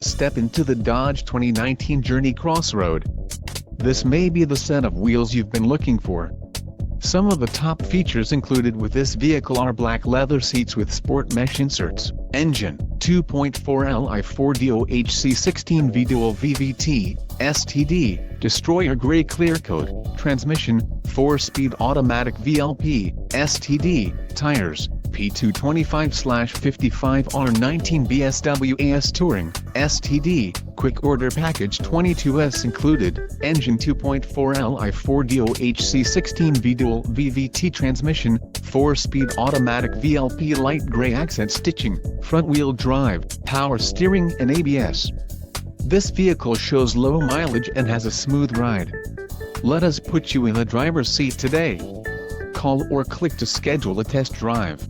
Step into the Dodge 2019 Journey Crossroad. This may be the set of wheels you've been looking for. Some of the top features included with this vehicle are black leather seats with sport mesh inserts, engine, 2.4 Li 4DOHC16V dual VVT, STD, destroyer gray clear coat, transmission, 4-speed automatic VLP, STD, tires, P225/55R19 BSW AS Touring, STD, quick order package 22S included, engine 2.4 Li 4DOHC16V dual VVT transmission, 4-speed automatic VLP light gray accent stitching, front-wheel drive, power steering and ABS. This vehicle shows low mileage and has a smooth ride. Let us put you in the driver's seat today. Call or click to schedule a test drive.